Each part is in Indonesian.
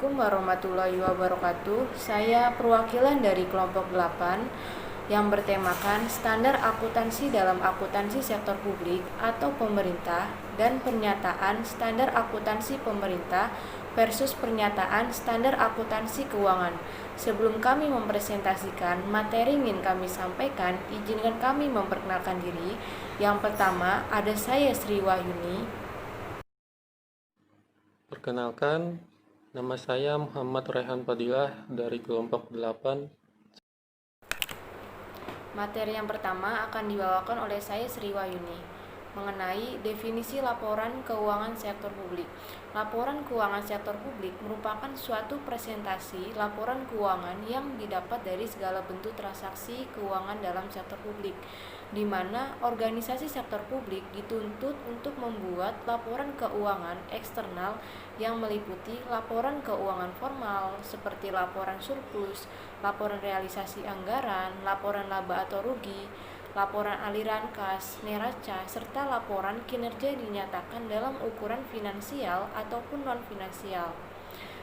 Assalamualaikum warahmatullahi wabarakatuh. Saya perwakilan dari kelompok 8 yang bertemakan standar akuntansi dalam akuntansi sektor publik atau pemerintah dan pernyataan standar akuntansi pemerintah versus pernyataan standar akuntansi keuangan. Sebelum kami mempresentasikan materi yang ingin kami sampaikan, izinkan kami memperkenalkan diri. Yang pertama, ada saya Sri Wahyuni. Perkenalkan, nama saya Muhammad Rehan Fadilah dari kelompok 8. Materi yang pertama akan dibawakan oleh saya Sri Wahyuni mengenai definisi laporan keuangan sektor publik. Laporan keuangan sektor publik merupakan suatu presentasi laporan keuangan yang didapat dari segala bentuk transaksi keuangan dalam sektor publik, di mana organisasi sektor publik dituntut untuk membuat laporan keuangan eksternal yang meliputi laporan keuangan formal seperti laporan surplus, laporan realisasi anggaran, laporan laba atau rugi, laporan aliran kas, neraca, serta laporan kinerja dinyatakan dalam ukuran finansial ataupun non-finansial.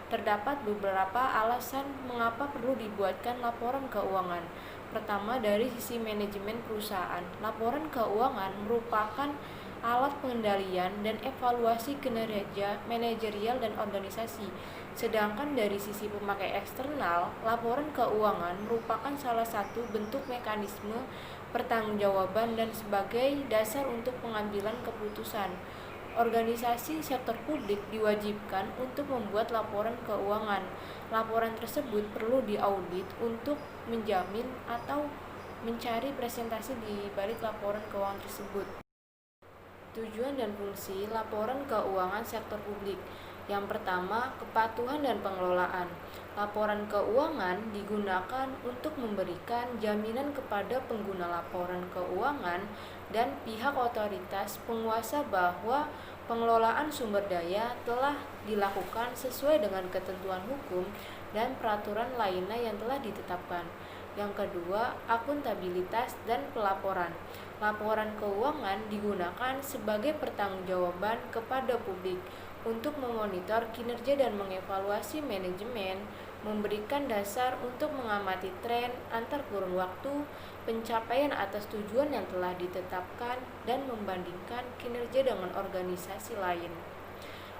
Terdapat beberapa alasan mengapa perlu dibuatkan laporan keuangan. Pertama, dari sisi manajemen perusahaan, laporan keuangan merupakan alat pengendalian dan evaluasi kinerja manajerial dan organisasi. Sedangkan dari sisi pemakai eksternal, laporan keuangan merupakan salah satu bentuk mekanisme pertanggungjawaban dan sebagai dasar untuk pengambilan keputusan. Organisasi sektor publik diwajibkan untuk membuat laporan keuangan. Laporan tersebut perlu diaudit untuk menjamin atau mencari presentasi di balik laporan keuangan tersebut. Tujuan dan fungsi laporan keuangan sektor publik. Yang pertama, kepatuhan dan pengelolaan. Laporan keuangan digunakan untuk memberikan jaminan kepada pengguna laporan keuangan dan pihak otoritas penguasa bahwa pengelolaan sumber daya telah dilakukan sesuai dengan ketentuan hukum dan peraturan lainnya yang telah ditetapkan. Yang kedua, akuntabilitas dan pelaporan. Laporan keuangan digunakan sebagai pertanggungjawaban kepada publik untuk memonitor kinerja dan mengevaluasi manajemen, memberikan dasar untuk mengamati tren antar kurun waktu, pencapaian atas tujuan yang telah ditetapkan, dan membandingkan kinerja dengan organisasi lain.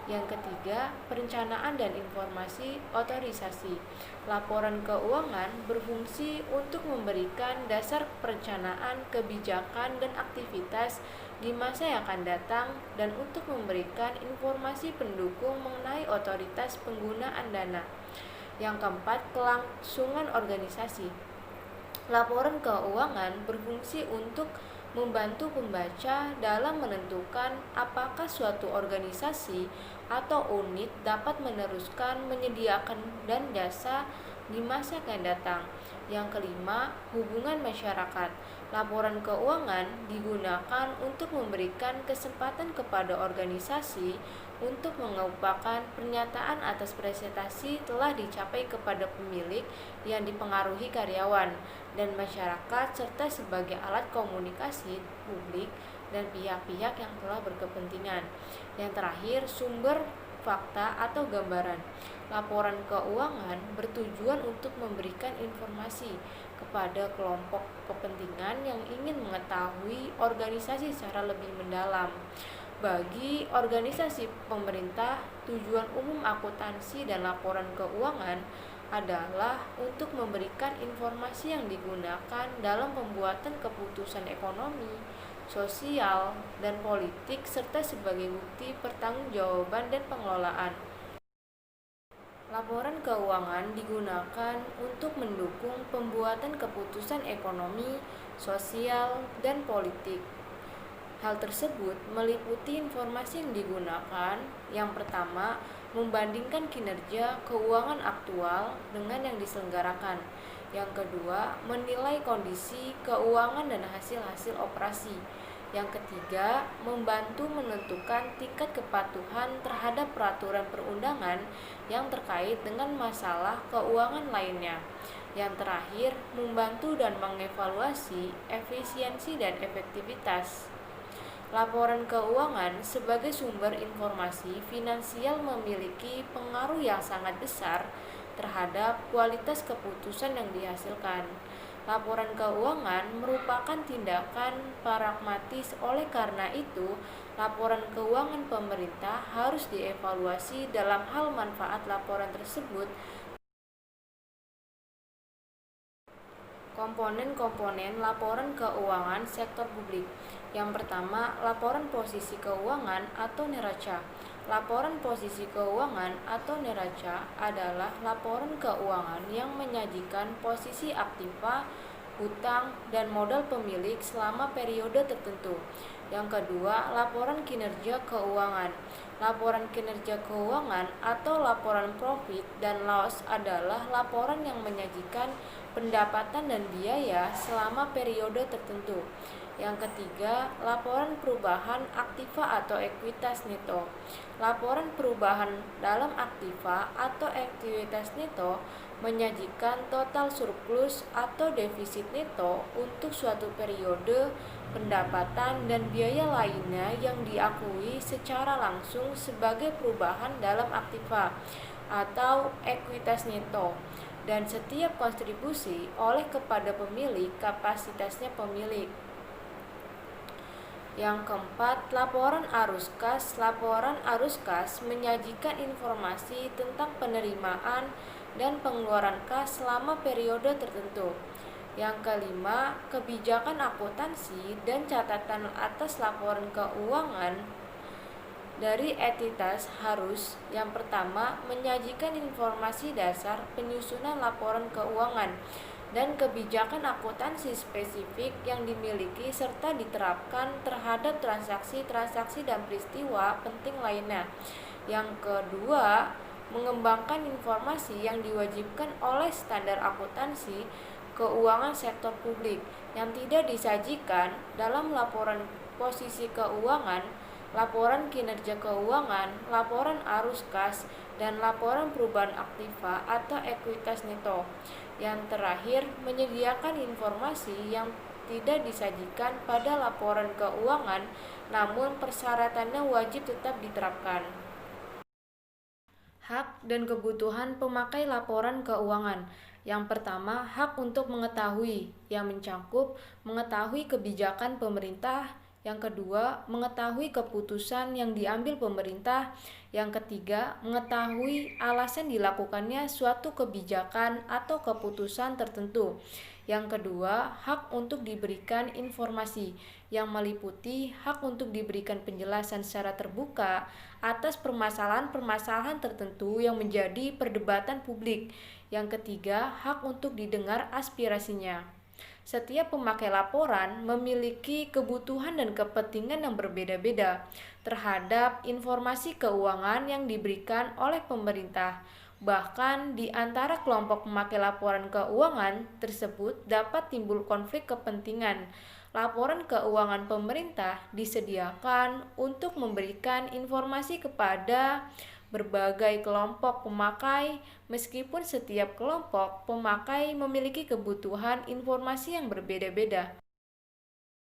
Yang ketiga, perencanaan dan informasi otorisasi. Laporan keuangan berfungsi untuk memberikan dasar perencanaan, kebijakan, dan aktivitas di masa yang akan datang dan untuk memberikan informasi pendukung mengenai otoritas penggunaan dana. Yang keempat, kelangsungan organisasi. Laporan keuangan berfungsi untuk membantu pembaca dalam menentukan apakah suatu organisasi atau unit dapat meneruskan menyediakan dan jasa di masa yang datang. Yang kelima, hubungan masyarakat. Laporan keuangan digunakan untuk memberikan kesempatan kepada organisasi untuk mengungkapkan pernyataan atas prestasi telah dicapai kepada pemilik yang dipengaruhi karyawan dan masyarakat serta sebagai alat komunikasi publik dan pihak-pihak yang telah berkepentingan. Yang terakhir, sumber fakta atau gambaran. Laporan keuangan bertujuan untuk memberikan informasi kepada kelompok kepentingan yang ingin mengetahui organisasi secara lebih mendalam. Bagi organisasi pemerintah, tujuan umum akuntansi dan laporan keuangan adalah untuk memberikan informasi yang digunakan dalam pembuatan keputusan ekonomi, sosial, dan politik serta sebagai bukti pertanggungjawaban dan pengelolaan. Laporan keuangan digunakan untuk mendukung pembuatan keputusan ekonomi, sosial, dan politik. Hal tersebut meliputi informasi yang digunakan. Yang pertama, membandingkan kinerja keuangan aktual dengan yang diselenggarakan. Yang kedua, menilai kondisi keuangan dan hasil-hasil operasi. Yang ketiga, membantu menentukan tingkat kepatuhan terhadap peraturan perundangan yang terkait dengan masalah keuangan lainnya. Yang terakhir, membantu dan mengevaluasi efisiensi dan efektivitas. Laporan keuangan sebagai sumber informasi finansial memiliki pengaruh yang sangat besar terhadap kualitas keputusan yang dihasilkan. Laporan keuangan merupakan tindakan pragmatis, oleh karena itu, laporan keuangan pemerintah harus dievaluasi dalam hal manfaat laporan tersebut. Komponen-komponen laporan keuangan sektor publik. Yang pertama, laporan posisi keuangan atau neraca. Laporan posisi keuangan atau neraca adalah laporan keuangan yang menyajikan posisi aktiva, hutang, dan modal pemilik selama periode tertentu. Yang kedua, laporan kinerja keuangan. Laporan kinerja keuangan atau laporan profit dan loss adalah laporan yang menyajikan pendapatan dan biaya selama periode tertentu. Yang ketiga, laporan perubahan aktiva atau ekuitas neto. Laporan perubahan dalam aktiva atau ekuitas neto menyajikan total surplus atau defisit neto untuk suatu periode, pendapatan dan biaya lainnya yang diakui secara langsung sebagai perubahan dalam aktiva atau ekuitas neto, dan setiap kontribusi oleh kepada pemilik kapasitasnya pemilik. Yang keempat, laporan arus kas. Laporan arus kas menyajikan informasi tentang penerimaan dan pengeluaran kas selama periode tertentu. Yang kelima, kebijakan akuntansi dan catatan atas laporan keuangan dari entitas harus, yang pertama, menyajikan informasi dasar penyusunan laporan keuangan dan kebijakan akuntansi spesifik yang dimiliki serta diterapkan terhadap transaksi-transaksi dan peristiwa penting lainnya. Yang kedua, mengembangkan informasi yang diwajibkan oleh standar akuntansi keuangan sektor publik yang tidak disajikan dalam laporan posisi keuangan, laporan kinerja keuangan, laporan arus kas, dan laporan perubahan aktiva atau ekuitas neto. Yang terakhir, menyediakan informasi yang tidak disajikan pada laporan keuangan, namun persyaratannya wajib tetap diterapkan. Hak dan kebutuhan pemakai laporan keuangan. Yang pertama, hak untuk mengetahui, yang mencakup mengetahui kebijakan pemerintah. Yang kedua, mengetahui keputusan yang diambil pemerintah. Yang ketiga, mengetahui alasan dilakukannya suatu kebijakan atau keputusan tertentu. Yang kedua, hak untuk diberikan informasi, yang meliputi hak untuk diberikan penjelasan secara terbuka atas permasalahan-permasalahan tertentu yang menjadi perdebatan publik. Yang ketiga, hak untuk didengar aspirasinya. Setiap pemakai laporan memiliki kebutuhan dan kepentingan yang berbeda-beda terhadap informasi keuangan yang diberikan oleh pemerintah. Bahkan di antara kelompok pemakai laporan keuangan tersebut dapat timbul konflik kepentingan. Laporan keuangan pemerintah disediakan untuk memberikan informasi kepada berbagai kelompok pemakai, meskipun setiap kelompok pemakai memiliki kebutuhan informasi yang berbeda-beda.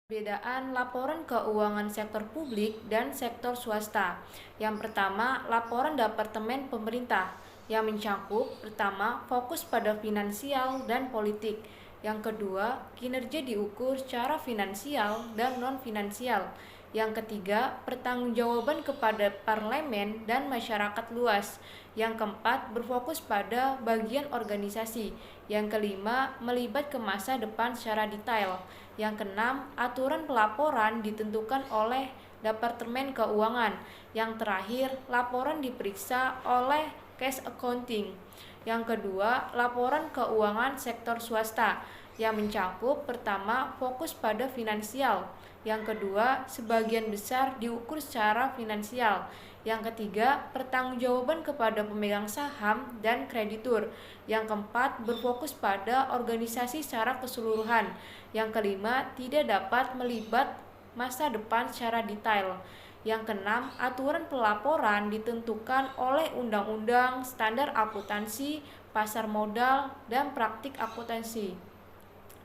Perbedaan laporan keuangan sektor publik dan sektor swasta. Yang pertama, laporan Departemen Pemerintah, yang mencakup pertama, fokus pada finansial dan politik. Yang kedua, kinerja diukur secara finansial dan non-finansial. Yang ketiga, pertanggungjawaban kepada parlemen dan masyarakat luas. Yang keempat, berfokus pada bagian organisasi. Yang kelima, melibat ke masa depan secara detail. Yang keenam, aturan pelaporan ditentukan oleh Departemen Keuangan. Yang terakhir, laporan diperiksa oleh cash accounting. Yang kedua, laporan keuangan sektor swasta, yang mencakup pertama, fokus pada finansial. Yang kedua, sebagian besar diukur secara finansial. Yang ketiga, pertanggungjawaban kepada pemegang saham dan kreditur. Yang keempat, berfokus pada organisasi secara keseluruhan. Yang kelima, tidak dapat melibat masa depan secara detail. Yang keenam, aturan pelaporan ditentukan oleh Undang-Undang Standar Akuntansi, Pasar Modal, dan Praktik Akuntansi.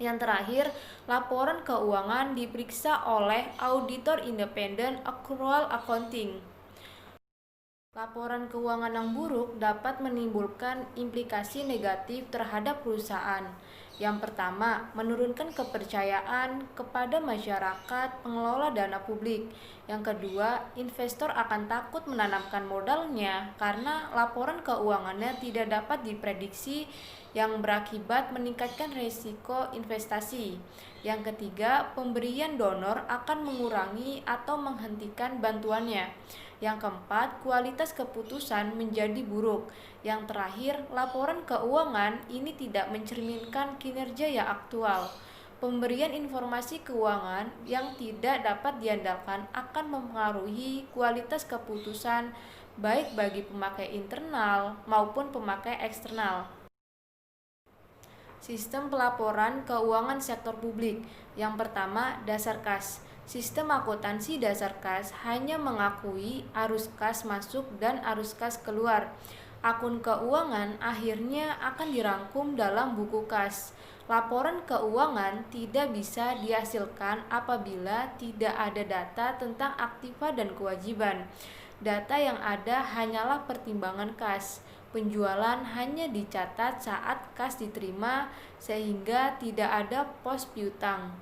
Yang terakhir, laporan keuangan diperiksa oleh auditor independen accrual accounting. Laporan keuangan yang buruk dapat menimbulkan implikasi negatif terhadap perusahaan. Yang pertama, menurunkan kepercayaan kepada masyarakat pengelola dana publik. Yang kedua, investor akan takut menanamkan modalnya karena laporan keuangannya tidak dapat diprediksi yang berakibat meningkatkan risiko investasi. Yang ketiga, pemberian donor akan mengurangi atau menghentikan bantuannya. Yang keempat, kualitas keputusan menjadi buruk. Yang terakhir, laporan keuangan ini tidak mencerminkan kinerja yang aktual. Pemberian informasi keuangan yang tidak dapat diandalkan akan mempengaruhi kualitas keputusan baik bagi pemakai internal maupun pemakai eksternal. Sistem pelaporan keuangan sektor publik. Yang pertama, dasar kas. Sistem akuntansi dasar kas hanya mengakui arus kas masuk dan arus kas keluar. Akun keuangan akhirnya akan dirangkum dalam buku kas. Laporan keuangan tidak bisa dihasilkan apabila tidak ada data tentang aktiva dan kewajiban. Data yang ada hanyalah pertimbangan kas. Penjualan hanya dicatat saat kas diterima sehingga tidak ada pos piutang.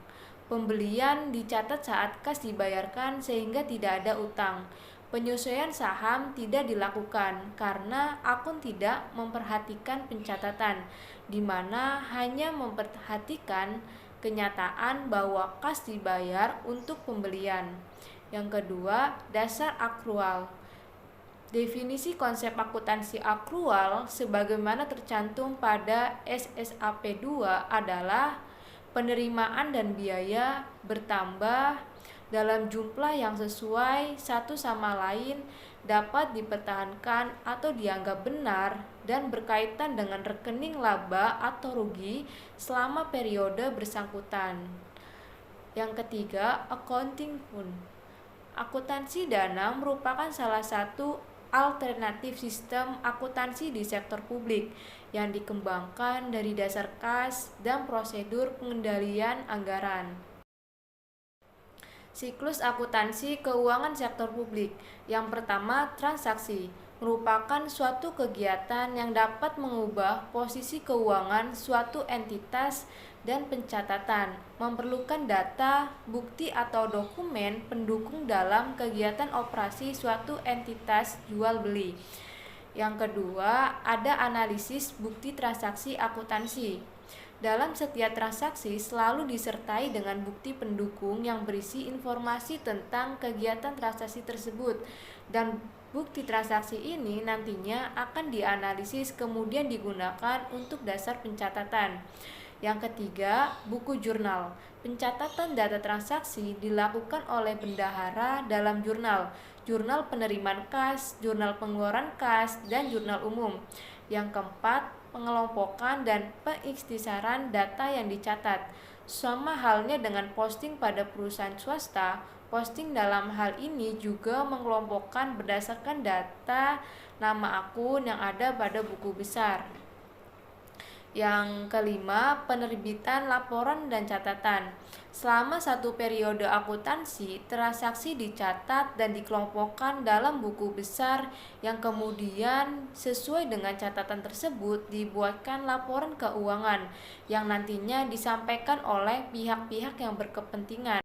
Pembelian dicatat saat kas dibayarkan sehingga tidak ada utang. Penyesuaian saham tidak dilakukan karena akun tidak memperhatikan pencatatan, di mana hanya memperhatikan kenyataan bahwa kas dibayar untuk pembelian. Yang kedua, dasar akrual. Definisi konsep akuntansi akrual sebagaimana tercantum pada SSAP 2 adalah penerimaan dan biaya bertambah dalam jumlah yang sesuai satu sama lain, dapat dipertahankan atau dianggap benar dan berkaitan dengan rekening laba atau rugi selama periode bersangkutan. Yang ketiga, accounting fund. Akuntansi dana merupakan salah satu alternatif sistem akuntansi di sektor publik yang dikembangkan dari dasar kas dan prosedur pengendalian anggaran. Siklus akuntansi keuangan sektor publik. Yang pertama, transaksi merupakan suatu kegiatan yang dapat mengubah posisi keuangan suatu entitas dan pencatatan, memerlukan data, bukti atau dokumen pendukung dalam kegiatan operasi suatu entitas jual beli. Yang kedua, ada analisis bukti transaksi akuntansi. Dalam setiap transaksi selalu disertai dengan bukti pendukung yang berisi informasi tentang kegiatan transaksi tersebut, dan bukti transaksi ini nantinya akan dianalisis kemudian digunakan untuk dasar pencatatan. Yang ketiga, buku jurnal. Pencatatan data transaksi dilakukan oleh bendahara dalam jurnal penerimaan kas, jurnal pengeluaran kas, dan jurnal umum. Yang keempat, pengelompokan dan pengikhtisaran data yang dicatat. Sama halnya dengan posting pada perusahaan swasta, posting dalam hal ini juga mengelompokkan berdasarkan data nama akun yang ada pada buku besar. Yang kelima, penerbitan laporan dan catatan. Selama satu periode akuntansi, transaksi dicatat dan dikelompokkan dalam buku besar yang kemudian sesuai dengan catatan tersebut dibuatkan laporan keuangan yang nantinya disampaikan oleh pihak-pihak yang berkepentingan.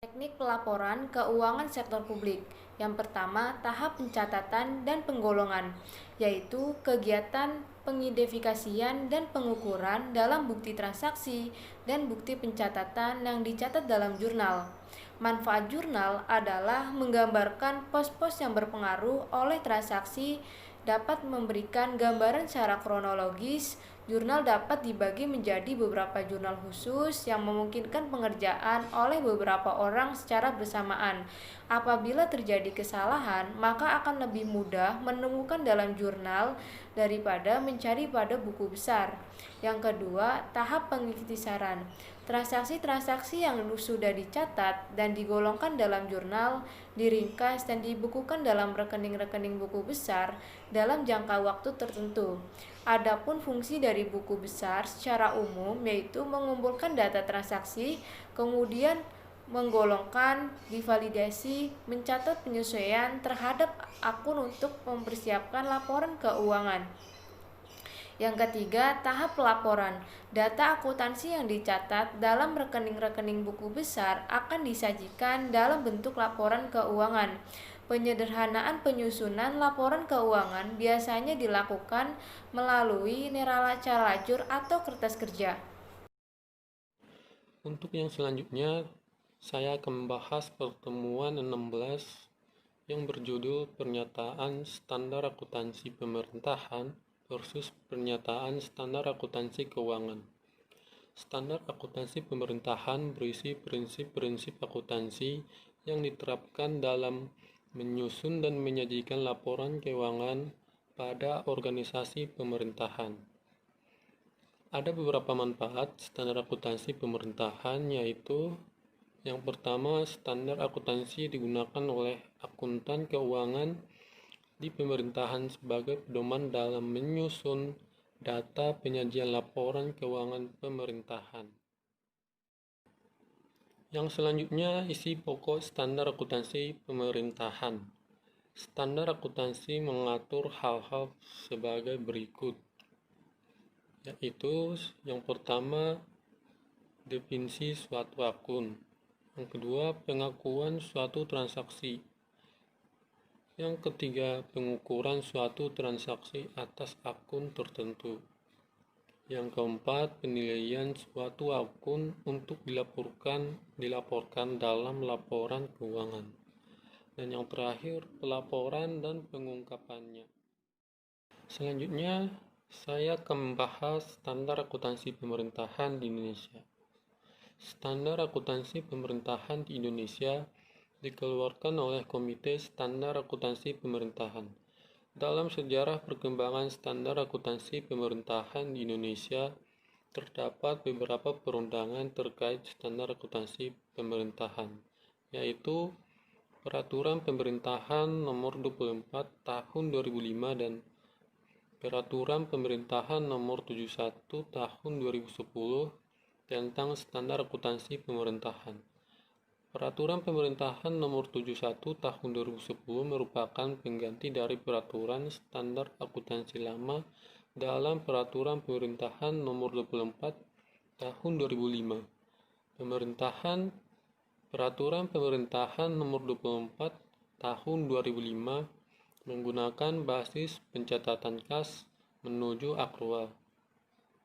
Teknik pelaporan keuangan sektor publik. Yang pertama, tahap pencatatan dan penggolongan, yaitu kegiatan pengidentifikasian dan pengukuran dalam bukti transaksi dan bukti pencatatan yang dicatat dalam jurnal. Manfaat jurnal adalah menggambarkan pos-pos yang berpengaruh oleh transaksi, dapat memberikan gambaran secara kronologis. Jurnal dapat dibagi menjadi beberapa jurnal khusus yang memungkinkan pengerjaan oleh beberapa orang secara bersamaan. Apabila terjadi kesalahan, maka akan lebih mudah menemukan dalam jurnal daripada mencari pada buku besar. Yang kedua, tahap pengikhtisaran. Transaksi-transaksi yang sudah dicatat dan digolongkan dalam jurnal, diringkas dan dibukukan dalam rekening-rekening buku besar dalam jangka waktu tertentu. Adapun fungsi dari buku besar secara umum yaitu mengumpulkan data transaksi, kemudian menggolongkan, divalidasi, mencatat penyesuaian terhadap akun untuk mempersiapkan laporan keuangan. Yang ketiga, tahap pelaporan. Data akuntansi yang dicatat dalam rekening-rekening buku besar akan disajikan dalam bentuk laporan keuangan. Penyederhanaan penyusunan laporan keuangan biasanya dilakukan melalui neraca lajur atau kertas kerja. Untuk yang selanjutnya, saya akan membahas pertemuan 16 yang berjudul Pernyataan Standar Akuntansi Pemerintahan versus Pernyataan Standar Akuntansi Keuangan. Standar akuntansi pemerintahan berisi prinsip-prinsip akuntansi yang diterapkan dalam menyusun dan menyajikan laporan keuangan pada organisasi pemerintahan. Ada beberapa manfaat standar akuntansi pemerintahan, yaitu yang pertama, standar akuntansi digunakan oleh akuntan keuangan di pemerintahan sebagai pedoman dalam menyusun data penyajian laporan keuangan pemerintahan. Yang selanjutnya, isi pokok standar akuntansi pemerintahan. Standar akuntansi mengatur hal-hal sebagai berikut, yaitu yang pertama, definisi suatu akun. Yang kedua, pengakuan suatu transaksi. Yang ketiga, pengukuran suatu transaksi atas akun tertentu. Yang keempat, penilaian suatu akun untuk dilaporkan dalam laporan keuangan. Dan yang terakhir, pelaporan dan pengungkapannya. Selanjutnya, saya akan membahas standar akuntansi pemerintahan di Indonesia. Standar akuntansi pemerintahan di Indonesia dikeluarkan oleh Komite Standar Akuntansi Pemerintahan. Dalam sejarah perkembangan standar akuntansi pemerintahan di Indonesia, terdapat beberapa perundangan terkait standar akuntansi pemerintahan, yaitu Peraturan Pemerintahan Nomor 24 Tahun 2005 dan Peraturan Pemerintahan Nomor 71 Tahun 2010 tentang Standar Akuntansi Pemerintahan. Peraturan Pemerintahan Nomor 71 Tahun 2010 merupakan pengganti dari Peraturan Standar Akuntansi lama dalam Peraturan Pemerintahan Nomor 24 Tahun 2005. Peraturan Pemerintahan Nomor 24 Tahun 2005 menggunakan basis pencatatan kas menuju akrual.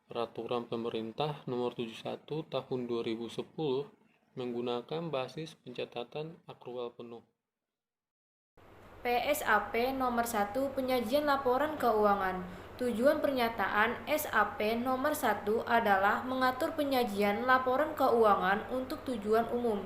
Peraturan Pemerintah Nomor 71 Tahun 2010 menggunakan basis pencatatan akrual penuh. PSAP nomor 1 penyajian laporan keuangan. Tujuan pernyataan SAP nomor 1 adalah mengatur penyajian laporan keuangan untuk tujuan umum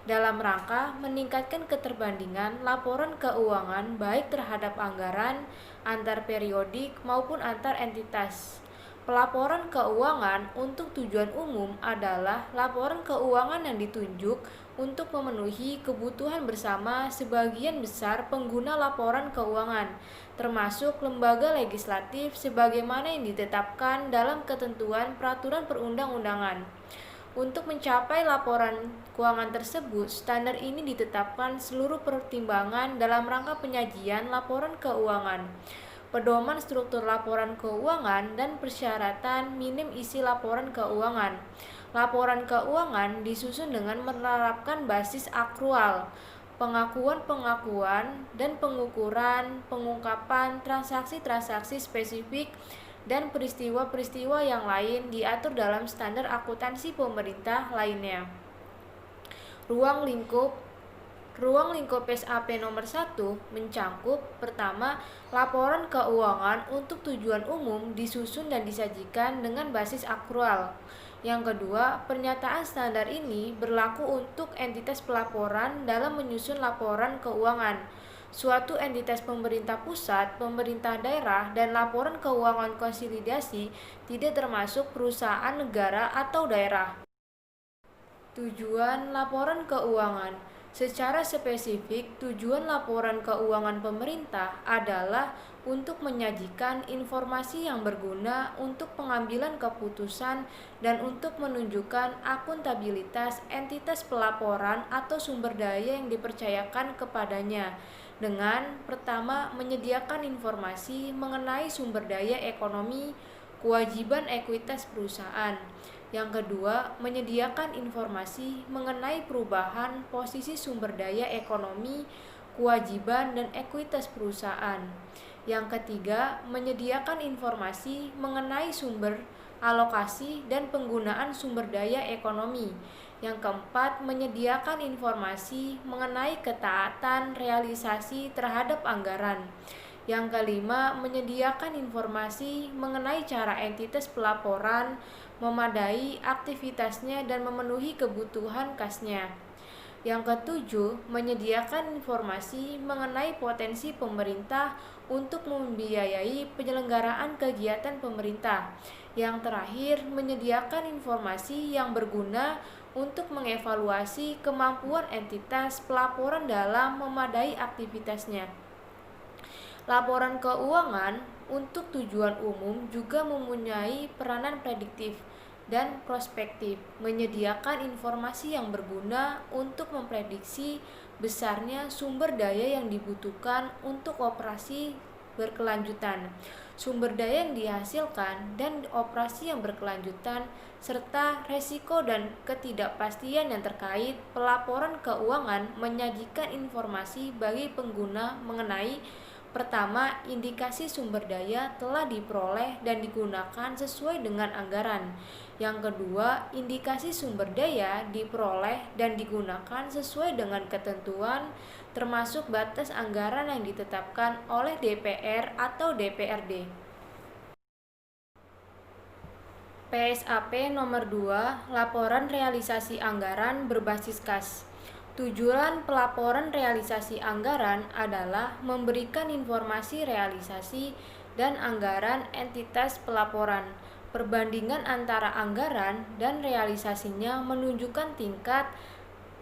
dalam rangka meningkatkan keterbandingan laporan keuangan baik terhadap anggaran, antar periodik maupun antar entitas. Pelaporan keuangan untuk tujuan umum adalah laporan keuangan yang ditunjuk untuk memenuhi kebutuhan bersama sebagian besar pengguna laporan keuangan, termasuk lembaga legislatif sebagaimana yang ditetapkan dalam ketentuan peraturan perundang-undangan. Untuk mencapai laporan keuangan tersebut, standar ini ditetapkan seluruh pertimbangan dalam rangka penyajian laporan keuangan, pedoman struktur laporan keuangan, dan persyaratan minim isi laporan keuangan. Laporan keuangan disusun dengan menerapkan basis akrual, pengakuan, dan pengukuran, pengungkapan transaksi-transaksi spesifik dan peristiwa-peristiwa yang lain diatur dalam standar akuntansi pemerintah lainnya. Ruang lingkup SAP nomor 1 mencangkup pertama, laporan keuangan untuk tujuan umum disusun dan disajikan dengan basis akrual. Yang kedua, pernyataan standar ini berlaku untuk entitas pelaporan dalam menyusun laporan keuangan, suatu entitas pemerintah pusat, pemerintah daerah, dan laporan keuangan konsolidasi tidak termasuk perusahaan negara atau daerah. Tujuan laporan keuangan. Secara spesifik, tujuan laporan keuangan pemerintah adalah untuk menyajikan informasi yang berguna untuk pengambilan keputusan dan untuk menunjukkan akuntabilitas entitas pelaporan atau sumber daya yang dipercayakan kepadanya. Dengan pertama, menyediakan informasi mengenai sumber daya ekonomi, kewajiban ekuitas perusahaan. Yang kedua, menyediakan informasi mengenai perubahan posisi sumber daya ekonomi, kewajiban, dan ekuitas perusahaan. Yang ketiga, menyediakan informasi mengenai sumber, alokasi, dan penggunaan sumber daya ekonomi. Yang keempat, menyediakan informasi mengenai ketaatan realisasi terhadap anggaran. Yang kelima, menyediakan informasi mengenai cara entitas pelaporan memadai aktivitasnya dan memenuhi kebutuhan kasnya. Yang ketujuh, menyediakan informasi mengenai potensi pemerintah untuk membiayai penyelenggaraan kegiatan pemerintah. Yang terakhir, menyediakan informasi yang berguna untuk mengevaluasi kemampuan entitas pelaporan dalam memadai aktivitasnya. Laporan keuangan untuk tujuan umum juga mempunyai peranan prediktif dan prospektif, menyediakan informasi yang berguna untuk memprediksi besarnya sumber daya yang dibutuhkan untuk operasi berkelanjutan, sumber daya yang dihasilkan dan operasi yang berkelanjutan, serta resiko dan ketidakpastian yang terkait. Pelaporan keuangan menyajikan informasi bagi pengguna mengenai pertama, indikasi sumber daya telah diperoleh dan digunakan sesuai dengan anggaran. Yang kedua, indikasi sumber daya diperoleh dan digunakan sesuai dengan ketentuan termasuk batas anggaran yang ditetapkan oleh DPR atau DPRD. PSAP nomor 2, Laporan Realisasi Anggaran berbasis kas. Tujuan pelaporan realisasi anggaran adalah memberikan informasi realisasi dan anggaran entitas pelaporan. Perbandingan antara anggaran dan realisasinya menunjukkan tingkat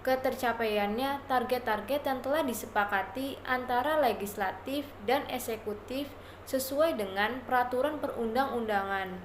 ketercapaiannya target-target yang telah disepakati antara legislatif dan eksekutif sesuai dengan peraturan perundang-undangan.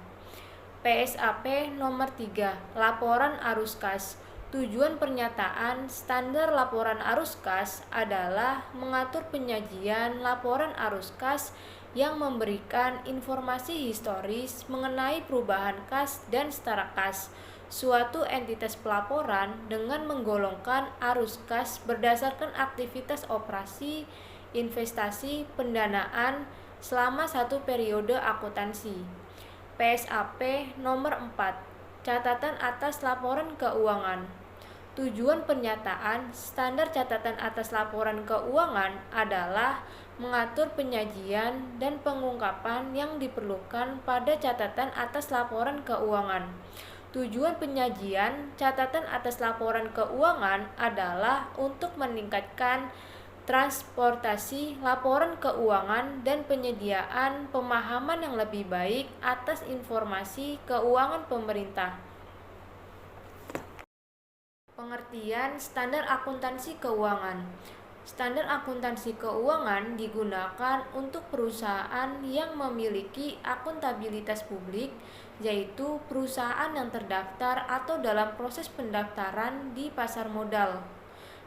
PSAP nomor 3, Laporan Arus Kas. Tujuan pernyataan standar laporan arus kas adalah mengatur penyajian laporan arus kas yang memberikan informasi historis mengenai perubahan kas dan setara kas suatu entitas pelaporan dengan menggolongkan arus kas berdasarkan aktivitas operasi, investasi, pendanaan selama satu periode akuntansi. PSAP nomor 4, Catatan atas laporan keuangan. Tujuan pernyataan standar catatan atas laporan keuangan adalah mengatur penyajian dan pengungkapan yang diperlukan pada catatan atas laporan keuangan. Tujuan penyajian catatan atas laporan keuangan adalah untuk meningkatkan transportasi laporan keuangan dan penyediaan pemahaman yang lebih baik atas informasi keuangan pemerintah. Pengertian standar akuntansi keuangan. Standar akuntansi keuangan digunakan untuk perusahaan yang memiliki akuntabilitas publik, yaitu perusahaan yang terdaftar atau dalam proses pendaftaran di pasar modal.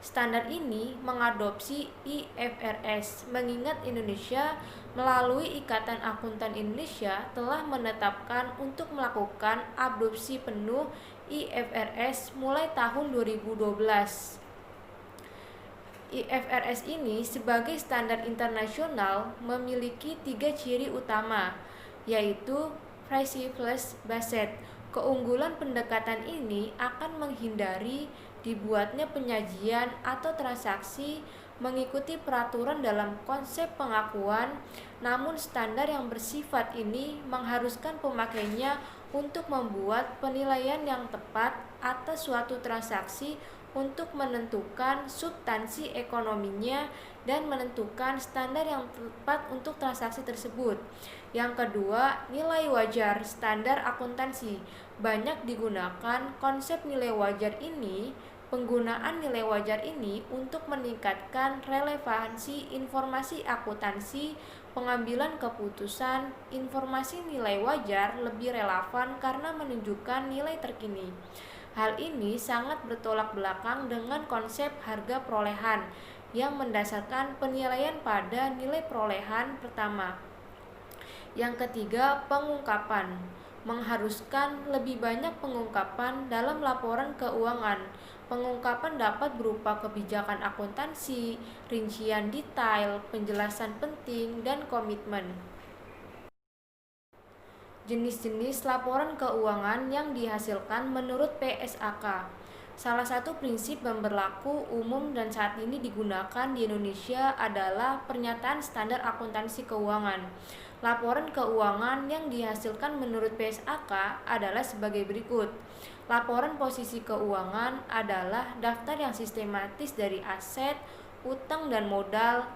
Standar ini mengadopsi IFRS, mengingat Indonesia melalui Ikatan Akuntan Indonesia telah menetapkan untuk melakukan adopsi penuh IFRS mulai tahun 2012. IFRS ini sebagai standar internasional memiliki 3 ciri utama, yaitu privacy based. Keunggulan pendekatan ini akan menghindari dibuatnya penyajian atau transaksi mengikuti peraturan dalam konsep pengakuan, namun standar yang bersifat ini mengharuskan pemakainya untuk membuat penilaian yang tepat atas suatu transaksi untuk menentukan substansi ekonominya dan menentukan standar yang tepat untuk transaksi tersebut. Yang kedua, nilai wajar standar akuntansi. Banyak digunakan konsep nilai wajar ini. Penggunaan nilai wajar ini untuk meningkatkan relevansi informasi akuntansi, pengambilan keputusan. Informasi nilai wajar lebih relevan karena menunjukkan nilai terkini. Hal ini sangat bertolak belakang dengan konsep harga perolehan yang mendasarkan penilaian pada nilai perolehan pertama. Yang ketiga, pengungkapan. Mengharuskan lebih banyak pengungkapan dalam laporan keuangan. Pengungkapan dapat berupa kebijakan akuntansi, rincian detail, penjelasan penting, dan komitmen. Jenis-jenis laporan keuangan yang dihasilkan menurut PSAK. Salah satu prinsip yang berlaku umum dan saat ini digunakan di Indonesia adalah pernyataan standar akuntansi keuangan. Laporan keuangan yang dihasilkan menurut PSAK adalah sebagai berikut. Laporan posisi keuangan adalah daftar yang sistematis dari aset, utang dan modal.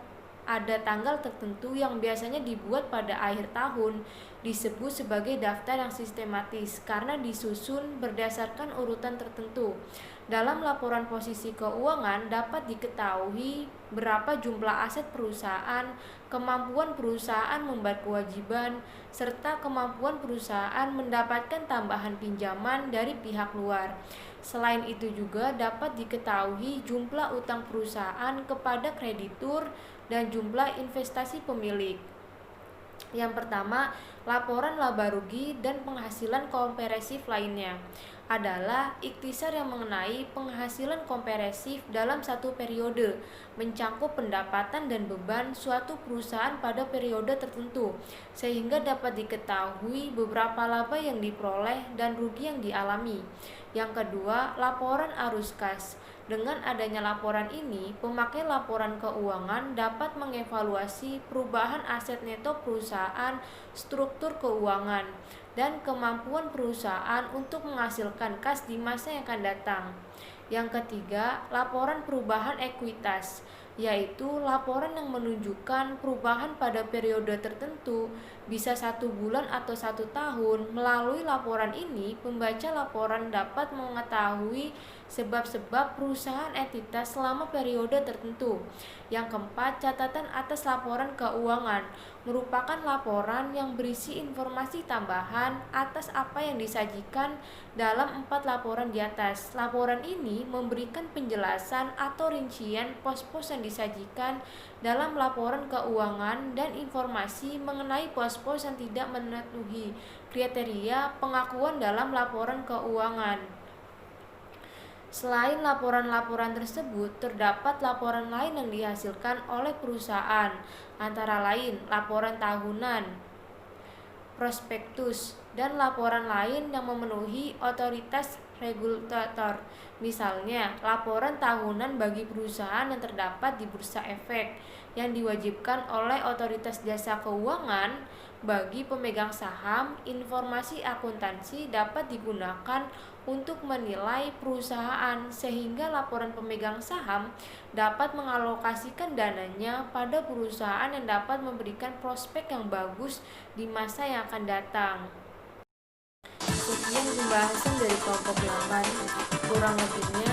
Ada tanggal tertentu yang biasanya dibuat pada akhir tahun, disebut sebagai daftar yang sistematis karena disusun berdasarkan urutan tertentu. Dalam laporan posisi keuangan dapat diketahui berapa jumlah aset perusahaan, kemampuan perusahaan membayar kewajiban, serta kemampuan perusahaan mendapatkan tambahan pinjaman dari pihak luar. Selain itu juga dapat diketahui jumlah utang perusahaan kepada kreditur dan jumlah investasi pemilik. Yang pertama, laporan laba rugi dan penghasilan komprehensif lainnya adalah ikhtisar yang mengenai penghasilan komprehensif dalam satu periode, mencakup pendapatan dan beban suatu perusahaan pada periode tertentu, sehingga dapat diketahui beberapa laba yang diperoleh dan rugi yang dialami. Yang kedua, laporan arus kas. Dengan adanya laporan ini, pemakai laporan keuangan dapat mengevaluasi perubahan aset neto perusahaan, struktur keuangan, dan kemampuan perusahaan untuk menghasilkan kas di masa yang akan datang. Yang ketiga, laporan perubahan ekuitas, yaitu laporan yang menunjukkan perubahan pada periode tertentu, bisa 1 bulan atau 1 tahun. Melalui laporan ini, pembaca laporan dapat mengetahui sebab-sebab perusahaan entitas selama periode tertentu. Yang keempat, catatan atas laporan keuangan merupakan laporan yang berisi informasi tambahan atas apa yang disajikan dalam 4 laporan di atas. Laporan ini memberikan penjelasan atau rincian pos-pos yang disajikan dalam laporan keuangan dan informasi mengenai pos-pos yang tidak memenuhi kriteria pengakuan dalam laporan keuangan. Selain laporan-laporan tersebut, terdapat laporan lain yang dihasilkan oleh perusahaan, antara lain laporan tahunan, prospektus, dan laporan lain yang memenuhi otoritas regulator. Misalnya, laporan tahunan bagi perusahaan yang terdapat di Bursa Efek yang diwajibkan oleh otoritas jasa keuangan. Bagi pemegang saham, informasi akuntansi dapat digunakan untuk menilai perusahaan sehingga laporan pemegang saham dapat mengalokasikan dananya pada perusahaan yang dapat memberikan prospek yang bagus di masa yang akan datang. Sekian pembahasan dari kelompok 8, kurang lebihnya